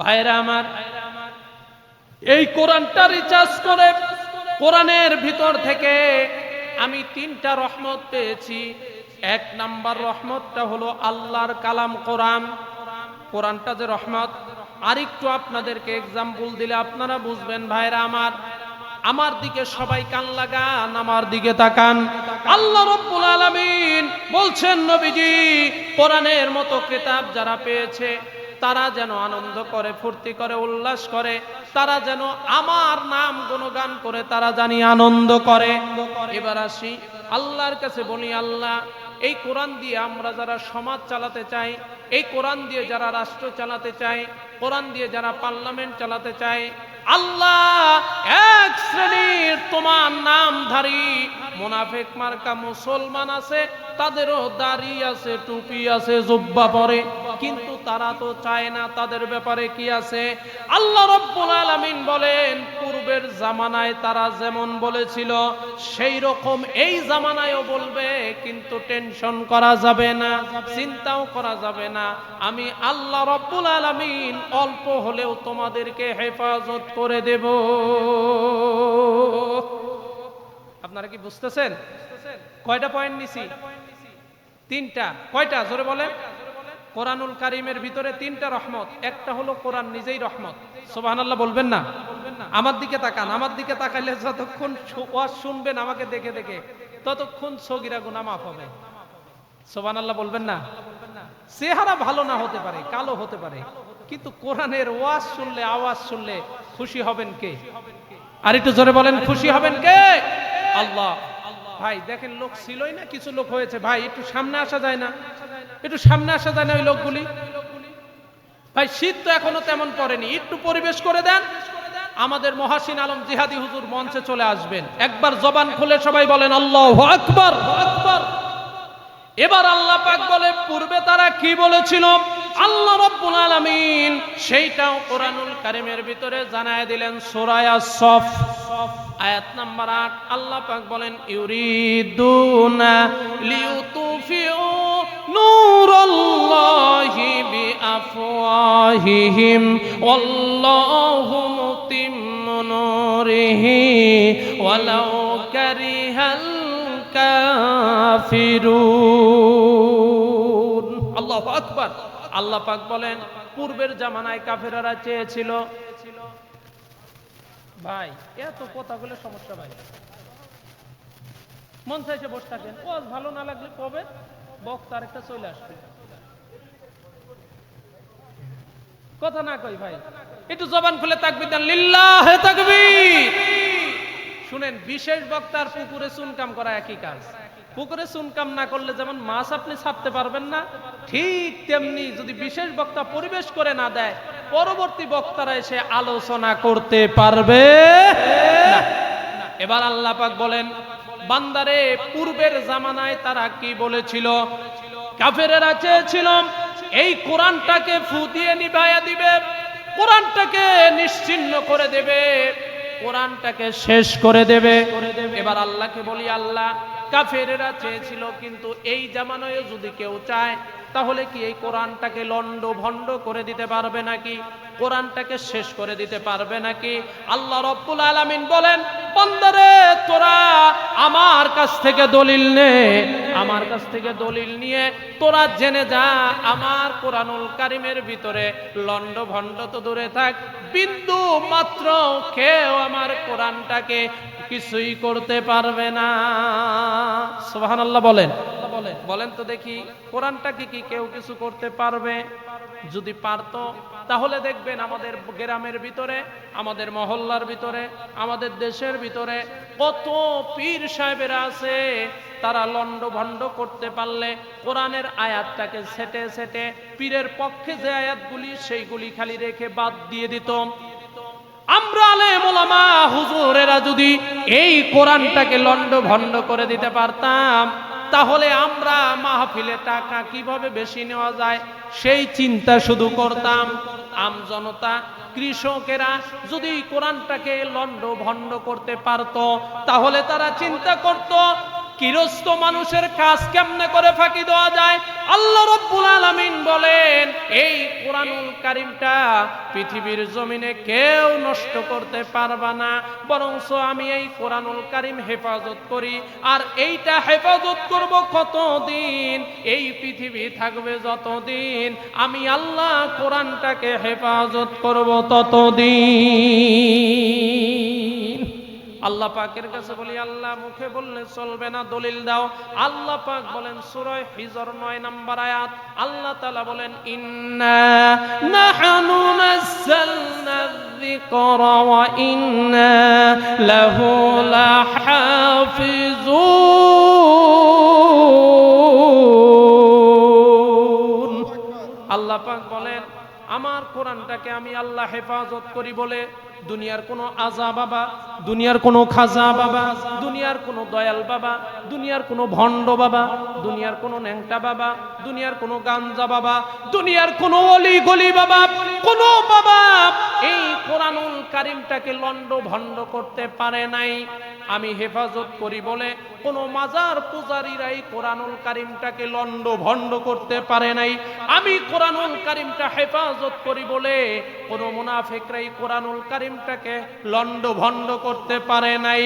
ভাইরা আমার, এই কোরআনটা রিচার্জ করে কোরআনের ভিতর থেকে আমি 3টা রহমত পেয়েছি। 1 নাম্বার রহমতটা হলো আল্লাহর কালাম কোরআন। কোরআনটা যে রহমত, আরেকটু আপনাদেরকে এক্সাম্পল দিলে আপনারা বুঝবেন। ভাইরা আমার দিকে সবাই কান লাগান, আমার দিকে তাকান। আল্লাহ রাব্বুল আলামিন বলছেন, নবীজি কোরআনের মতো কিতাব যারা পেয়েছে তারা যেন আনন্দ করে, ফুর্তি করে, উল্লাস করে, তারা যেন আমার নাম গুণগান করে, তারা জানি আনন্দ করে। এবার আসি আল্লাহর কাছে বলি, আল্লাহ এই কোরআন দিয়ে আমরা যারা সমাজ চালাতে চাই, এই কোরআন দিয়ে যারা রাষ্ট্র চালাতে চাই, কোরআন দিয়ে যারা পার্লামেন্ট চালাতে চাই, আল্লাহ এক শ্রেণীর তোমার নামধারী মুনাফিক মার্কা মুসলমান আছে, তাদেরও দাড়ি আছে, টুপি আছে, জুব্বা পরে, কিন্তু তারা তো চায় না। তাদের ব্যাপারে কি আছে? আল্লাহ রাব্বুল আলামিন বলেন, পূর্বের জামানায় তারা যেমন বলেছিল সেই রকম এই জামানায়ও বলবে, কিন্তু টেনশন করা যাবে না, চিন্তাও করা যাবে না। আমি আল্লাহ রাব্বুল আলামিন অল্প হলেও তোমাদেরকে হেফাজত করে দেব। আপনারা কি বুঝতেছেন? কয়টা পয়েন্ট নিছি? 3টা। কয়টা? জোরে বলেন। কোরআনুল কারীমের ভিতরে 3টা রহমত। একটা হলো কোরআন নিজেই রহমত। সুবহানাল্লাহ বলবেন না? আমার দিকে তাকান। আমার দিকে তাকাইলে যতক্ষণ ওয়াজ শুনবেন আমাকে দেখে দেখে, ততক্ষণ সগীরা গুনাহ মাফ হবে। সুবহানাল্লাহ বলবেন না? চেহারা ভালো না হতে পারে, কালো হতে পারে, কিন্তু কোরআনের ওয়াজ শুনলে, আওয়াজ শুনলে খুশি হবেন কে? আর একটু জোরে বলেন, খুশি হবেন কে? আল্লাহ। ভাই দেখেন, লোক ছিলই না, কিছু লোক হয়েছে। ভাই একটু সামনে আসা যায় না? একটু সামনে আসা যায় না ওই লোকগুলি? ভাই শীত তো এখনো তেমন পড়েনি, একটু পরিবেশ করে দেন। আমাদের মহাসিন আলম জিহাদি হুজুর মঞ্চে চলে আসবেন। একবার জবান খুলে সবাই বলেন আল্লাহু আকবার, আকবার। এবার আল্লাহ পাক বলে, পূর্বে তারা কি বলেছিল? আল্লাহ রাব্বুল আলামিন সেইটাও কোরআনুল কারীমের ভিতরে জানায় দিলেন। সূরা আস-সফ আয়াত নাম্বার 8 আল্লাহ পাক বলেন, ইউরিদুনা লিইউতফিউ নূরাল্লাহি বিআফওয়াহিহিম ওয়াল্লাহু মুতিম্মু নূরিহি ওয়ালাউ কারিহাল কাফিরুন। আল্লাহু আকবার। আল্লাহ পাক বলেন, পূর্বের জামানায় কাফেররা চেয়েছিল। ভাই এত কথাগুলো সমস্যা। ভাই মন চাইছে বসে থাকেন, ওয়াজ ভালো না লাগলে কবে বক্তা আরেকটা চলে আসবে, কথা না কই। ভাই একটু জবান খুলে তাকবীর দেন, লিল্লাহে তাকবীর। শুনেন, বিশেষ বক্তার পুকুরে চুনকাম করা একই কাজ। পুকুরে চুনকাম না করলে যেমন মাছ আপনি ছাড়তে পারবেন না, ঠিক তেমনি যদি বিশেষ বক্তা পরিবেশ করে না দেয়, পরবর্তী বক্তারা এসে আলোচনা করতে পারবে না। এবার আল্লাহ পাক বলেন, বান্দারে পূর্বের জামানায় তারা কি বলেছিল? কাফেরেরা চেয়েছিল এই কোরআনটাকে ফু দিয়ে নিভাইয়া দিবে, কোরআনটাকে নিশ্চিহ্ন করে দেবে, কোরআনটাকে শেষ করে দেবে। এবার আল্লাহকে বলি, আল্লাহ কাফেরেরা চেয়েছিল, কিন্তু এই জামানায় যদি কেউ চায় তাহলে কি এই কোরআনটাকে লন্ড ভন্ড করে দিতে পারবে নাকি? কোরআনটাকে শেষ করে দিতে পারবে নাকি? আল্লাহ রাব্বুল আলামিন বলেন, বান্দারে তোরা আমার কাছ থেকে দলিল নে, আমার কাছ থেকে দলিল নিয়ে তোরা জেনে যা, আমার কোরআনুল কারীমের ভিতরে লন্ড ভন্ড তো দূরে থাক, বিন্দু মাত্র কেউ আমার কোরআনটাকে কিছুই করতে পারবে না। সুবহানাল্লাহ বলেন। বলেন তো দেখি, কোরআনটাকে কি কেউ কিছু করতে পারবে? যদি পারত তাহলে দেখবেন আমাদের গ্রামের ভিতরে, আমাদের মহল্লার ভিতরে, আমাদের দেশের ভিতরে কত পীর সাহেবেরা আছে, তারা লন্ড ভন্ড করতে পারলে কোরআনের আয়াতটাকে সেটে সেটে পীরের পক্ষে যে আয়াতগুলি সেইগুলি খালি রেখে বাদ দিয়ে দিত। আমরা আলেম ওলামা হুজুরেরা যদি এই কোরআনটাকে লন্ড ভন্ড করে দিতে পারতাম, তাহলে আমরা মাহফিলে টাকা কিভাবে বেশি নেওয়া যায় সেই চিন্তা শুধু করতাম। আমজনতা, কৃষকেরা যদি কোরআনটাকে লন্ড ভন্ড করতে পারত, তাহলে তারা চিন্তা করত গৃহস্থ মানুষের কাজ কেমনে করে ফাঁকি দেওয়া যায়। আল্লাহ রাব্বুল আলামিন বলেন এই কোরআনুল কারীমটা পৃথিবীর জমিনে কেউ নষ্ট করতে পারবে না, বরঞ্চ আমি এই কোরআনুল কারীম হেফাজত করি। আর এইটা হেফাজত করব কতদিন? এই পৃথিবী থাকবে যতদিন আমি আল্লাহ কোরআনটাকে হেফাজত করব ততদিন। আল্লাহ পাকের কাছে বলি, আল্লাহ মুখে বললে চলবে না, দলিল দাও। আল্লাহ পাক বলেন সূরা হিজর 9 নম্বর আয়াত, আল্লাহ তাআলা বলেন ইন্না নাহনু নাযালনা যিকরা ওয়া ইন্না লাহু লাহাফিজুন। আল্লাহ পাক বলেন আমার কোরআনটাকে আমি আল্লাহ হেফাজত করি বলে দুনিয়ার কোনো আজা বাবা, দুনিয়ার কোনো খাজা বাবা, দুনিয়ার কোনো দয়াল বাবা, দুনিয়ার কোনো ভণ্ড বাবা, দুনিয়ার কোনো ন্যাংটা বাবা, দুনিয়ার কোনো গাঞ্জা বাবা, দুনিয়ার কোনো অলি গলি বাবা, কোনো বাবা এই কোরআনুল কারীমটাকে লন্ড ভণ্ড করতে পারে নাই। আমি হেফাজত করি বলে কোনো মাজার পূজারীরা এই কোরআনুল কারীমটাকে লন্ড ভণ্ড করতে পারে নাই। আমি কোরআনুল কারীমটা হেফাজত করি বলে কোনো মুনাফিকরা এই কোরআনুল কারীমটাকে লন্ড ভণ্ড করতে পারে নাই,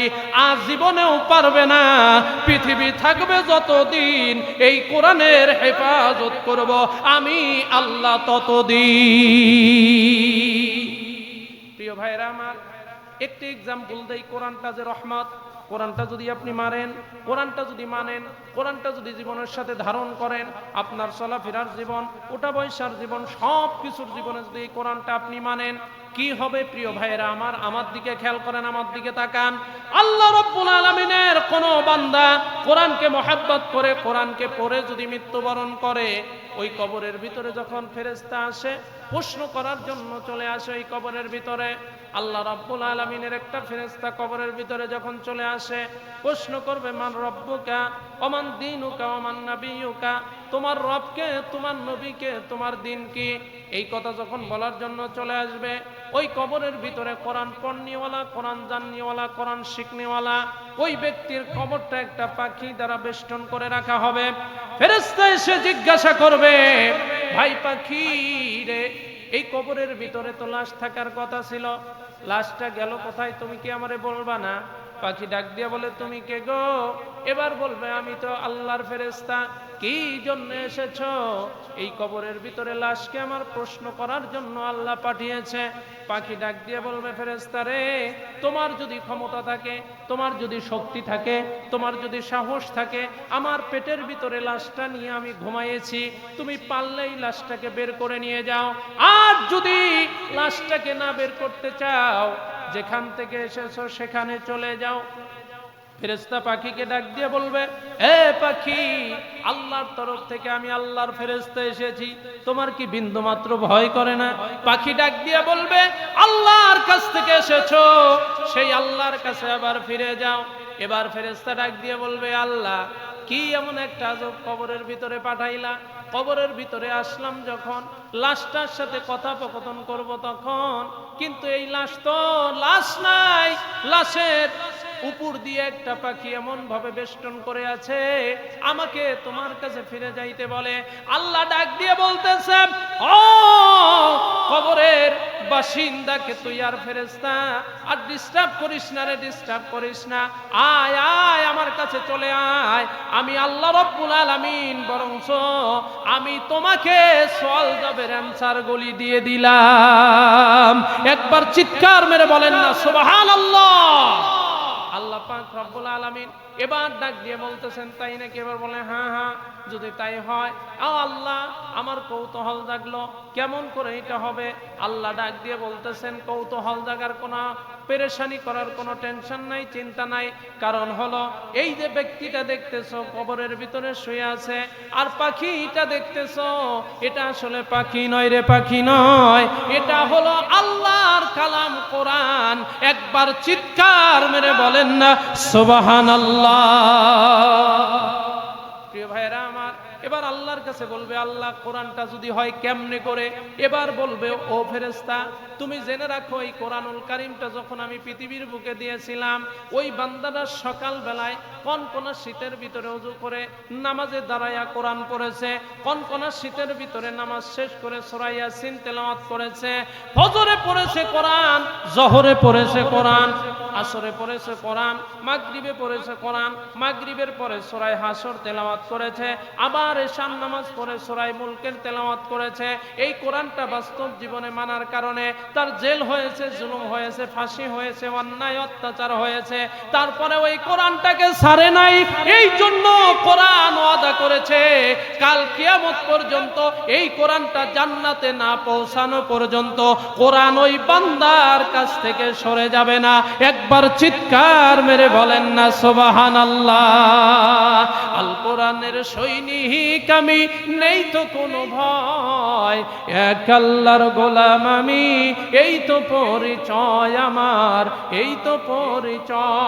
আজীবনেও পারবে না। পৃথিবী থাকবে যতদিন এই কোরআনের হেফাজত করব আমি আল্লাহ ততদিন। প্রিয় ভাইরা আমার, একটি এক্সাম্পল দেই। কোরআনটা যে রহমত, কোরআনটা যদি আপনি মানেন, কোরআনটা যদি মানেন, কোরআনটা যদি জীবনের সাথে ধারণ করেন, আপনার চলাফেরার জীবন, ওঠা বৈশার জীবন, সব কিছুর জীবনে যদি এই কোরআনটা আপনি মানেন, কি হবে প্রিয় ভাইয়েরা আমার? আমার দিকে খেয়াল করেন, আমার দিকে তাকান। আল্লাহ রাব্বুল আলামিনের কোন বান্দা কোরআনকে মহব্বত করে, কোরআনকে পড়ে যদি মৃত্যুবরণ করে, ওই কবরের ভিতরে যখন ফেরেশতা আসে প্রশ্ন করার জন্য চলে আসে, ওই কবরের ভিতরে আল্লাহ রাব্বুল আলামিনের একটা ফেরেশতা কবরের ভিতরে যখন চলে আসে প্রশ্ন করবে মান রব্বুকা ওমান দীনুকা ওমান নাবিয়ুকা, তোমার রবকে, তোমার নবীকে, তোমার দিন কি? এই কথা যখন বলার জন্য চলে আসবে, ওই কবরের ভিতরে কোরআন পড়নিওয়ালা, কোরআন জাননিওয়ালা, কোরআন শিখনিওয়ালা ওই ব্যক্তির কবরটা একটা পাখি দ্বারা বেষ্টন করে রাখা হবে। ফেরেশতা এসে জিজ্ঞাসা করবে, ভাই পাখি রে, এই কবরের ভিতরে তো লাশ থাকার কথা ছিল, লাশটা গেল কোথায়? তুমি কি আমারে বলবা না? পাখি ডাক দিয়ে বলে, তুমি কে গো? এবার বলবে, আমি তো আল্লাহর ফেরেশতা। কি জন্য এসেছো? এই কবরের ভিতরে লাশকে আমার প্রশ্ন করার জন্য আল্লাহ পাঠিয়েছে। পাখি ডাক দিয়ে বলবে, ফেরেশতা রে, তোমার যদি ক্ষমতা থাকে, তোমার যদি শক্তি থাকে, তোমার যদি সাহস থাকে, আমার পেটের ভিতরে লাশটা নিয়ে আমি ঘুমাইয়েছি, তুমি পারলেই লাশটাকে বের করে নিয়ে যাও। আর যদি লাশটাকে না বের করতে চাও, যেখান থেকে এসেছো সেখানে চলে যাও। ফেরেশতা পাখিকে ডাক দিয়ে বলবে, এ পাখি, আল্লাহর তরফ থেকে আমি আল্লাহর ফেরেশতা এসেছি, তোমার কি বিন্দুমাত্র ভয় করে না? পাখি ডাক দিয়ে বলবে, আল্লাহর কাছ থেকে এসেছো, সেই আল্লাহর কাছে আবার ফিরে যাও। এবার ফেরেশতা ডাক দিয়ে বলবে, আল্লাহ, কি এমন একটা আজব কবরের ভিতরে পাঠাইলা? কবরের ভিতরে আসলাম যখন, লাশটার সাথে কথোপকথন করব তখন, কিন্তু এই লাশ তো লাশ নাই, লাশের উপর দিয়ে একটা পাখি এমন ভাবে বেষ্টন করে আছে, আমাকে তোমার কাছে ফিরে যাইতে বলে। আল্লাহ ডাক দিয়ে বলতেছে, ও কবরের বাসিন্দাকে তুই আর ফেরেশতা আর ডিস্টার্ব করিস না রে, ডিস্টার্ব করিস না, আয় আয় আমার কাছে চলে আয়। আমি আল্লাহ রাব্বুল আলামিন বরঞ্চ আমি তোমাকে সওয়াল জবের অ্যানসার গুলি দিয়ে দিলাম। একবার চিৎকার মেরে বলেন না সুবহানাল্লাহ। আল্লাহ পাক রব্বুল আলামিন এবার ডাক দিয়ে বলতেছেন, তাই নাকি? এবার বলে, হ্যাঁ হ্যাঁ, যদি তাই হয়, আল্লাহ আমার কৌতূহল জাগলো, কেমন করে এটা হবে? আল্লাহ ডাক দিয়ে বলতেছেন, কৌতূহল জাগার কোনো, পেরেশানি করার কোনো টেনশন নাই, চিন্তা নাই। কারণ হলো, এই যে ব্যক্তিটা দেখতেছো কবরের ভিতরে শুয়ে আছে, আর পাখিটা দেখতেছো, এটা আসলে পাখি নয় রে, পাখি নয়, এটা হলো আল্লাহর কালাম কোরআন। একবার চিৎকার মেরে বলেন না সুবহানাল্লাহ। প্রিয় ভাইরা আমার, এবার আল্লাহর আল্লাহর কাছে বলবে, আল্লাহ কোরআনটা যদি হয় কেমনে করে? এবার বলবে, ও ফেরেশতা তুমি জেনে রাখো, এই কোরআনুল কারীমটা যখন আমি পৃথিবীর বুকে দিয়েছিলাম, ওই বান্দাটা সকাল বেলায় কনকনা শীতের ভিতরে ওযু করে নামাজে দাঁড়ায়া কোরআন পড়েছে, কনকনা শীতের ভিতরে নামাজ শেষ করে সূরা ইয়াসিন তেলাওয়াত করেছে, ফজরে পড়েছে কোরআন, জোহরে পড়েছে কোরআন, আসরে পড়েছে কোরআন, মাগরিবে পড়েছে কোরআন, মাগরিবের পরে সূরা হাসর তেলাওয়াত করেছে, আবার এশার নামাজ পড়ে সূরা মুলকের তেলাওয়াত করেছে। এই কোরআনটা বাস্তব জীবনে মানার কারণে তার জেল হয়েছে, জুলুম হয়েছে, ফাঁসি হয়েছে, অন্যায় অত্যাচার হয়েছে, তারপরে ওই কোরআনটাকে ছাড়ে নাই। এই জন্য কোরআন ওয়াদা করেছে কাল কিয়ামত পর্যন্ত এই কোরআনটা জান্নাতে না পৌঁছানো পর্যন্ত কোরআন ওই বান্দার কাছ থেকে সরে যাবে না। একবার চিৎকার মেরে বলেন না সুবহানাল্লাহ। আল কোরআনের সৈনিক আমি, নেই তো কোনো ভয়, এক আল্লাহর গোলাম আমি, এই তো পরিচয় আমার, এই তো পরিচয়।